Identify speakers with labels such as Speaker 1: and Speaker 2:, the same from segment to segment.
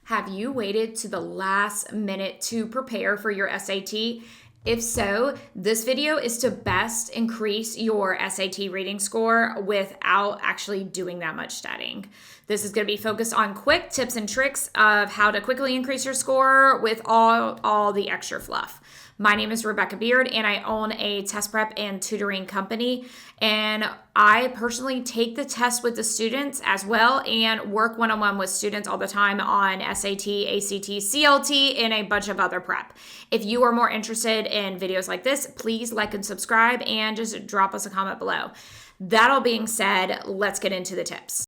Speaker 1: Have you waited to the last minute to prepare for your SAT? If so, this video is to best increase your SAT reading score without actually doing that much studying. This is going to be focused on quick tips and tricks of how to quickly increase your score with all the extra fluff. My name is Rebecca Beard, and I own a test prep and tutoring company. And I personally take the test with the students as well and work one-on-one with students all the time on SAT, ACT, CLT, and a bunch of other prep. If you are more interested in videos like this, please like and subscribe and just drop us a comment below. That all being said, let's get into the tips.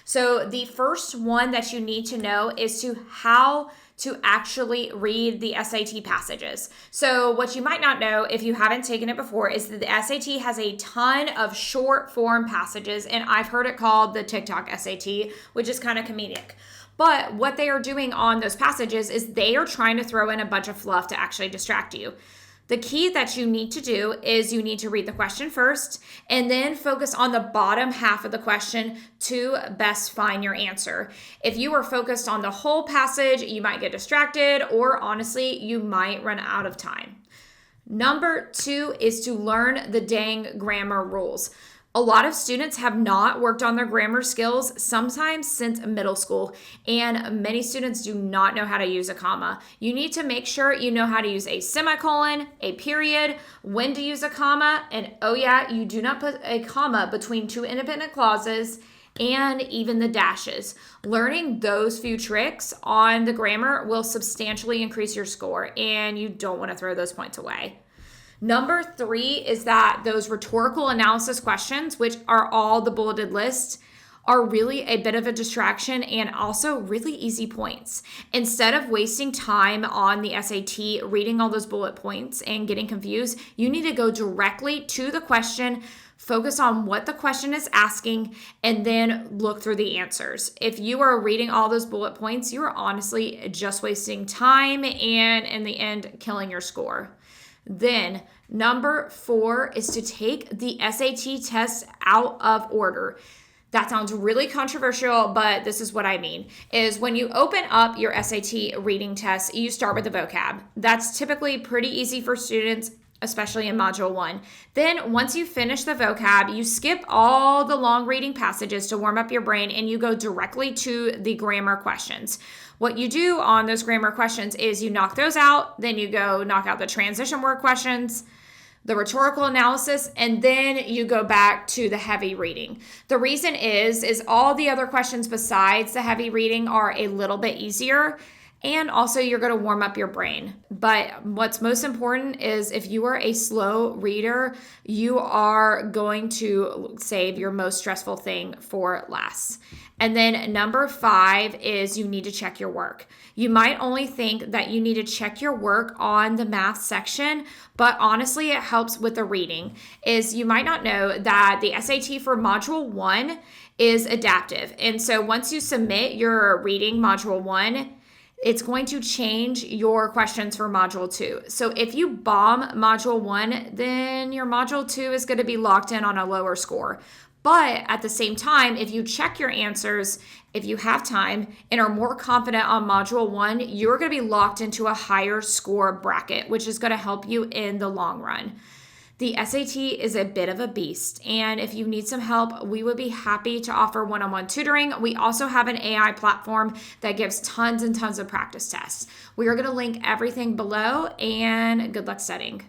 Speaker 1: So the first one that you need to know is how to actually read the SAT passages. So what you might not know if you haven't taken it before is that the SAT has a ton of short form passages, and I've heard it called the TikTok SAT, which is kind of comedic. But what they are doing on those passages is they are trying to throw in a bunch of fluff to actually distract you. The key that you need to do is you need to read the question first and then focus on the bottom half of the question to best find your answer. If you are focused on the whole passage, you might get distracted, or honestly, you might run out of time. Number 2 is to learn the dang grammar rules. A lot of students have not worked on their grammar skills sometimes since middle school, and many students do not know how to use a comma. You need to make sure you know how to use a semicolon, a period, when to use a comma, and oh yeah, you do not put a comma between two independent clauses, and even the dashes. Learning those few tricks on the grammar will substantially increase your score, and you don't want to throw those points away. Number 3 is that those rhetorical analysis questions, which are all the bulleted list, are really a bit of a distraction and also really easy points. Instead of wasting time on the SAT reading all those bullet points and getting confused, you need to go directly to the question, focus on what the question is asking, and then look through the answers. If you are reading all those bullet points, you are honestly just wasting time and in the end, killing your score. Then number 4 is to take the SAT test out of order. That sounds really controversial, but this is what I mean, is when you open up your SAT reading test, you start with the vocab. That's typically pretty easy for students, especially in Module 1. Then once you finish the vocab, you skip all the long reading passages to warm up your brain and you go directly to the grammar questions. What you do on those grammar questions is you knock those out, then you go knock out the transition word questions, the rhetorical analysis, and then you go back to the heavy reading. The reason is all the other questions besides the heavy reading are a little bit easier, and also you're going to warm up your brain. But what's most important is if you are a slow reader, you are going to save your most stressful thing for last. And then number 5 is you need to check your work. You might only think that you need to check your work on the math section, but honestly, it helps with the reading. Is you might not know that the SAT for Module 1 is adaptive. And so once you submit your reading Module 1, it's going to change your questions for Module 2. So if you bomb Module 1, then your Module 2 is going to be locked in on a lower score. But at the same time, if you check your answers, if you have time and are more confident on Module 1, you're going to be locked into a higher score bracket, which is going to help you in the long run. The SAT is a bit of a beast, and if you need some help, we would be happy to offer one-on-one tutoring. We also have an AI platform that gives tons and tons of practice tests. We are going to link everything below, and good luck studying.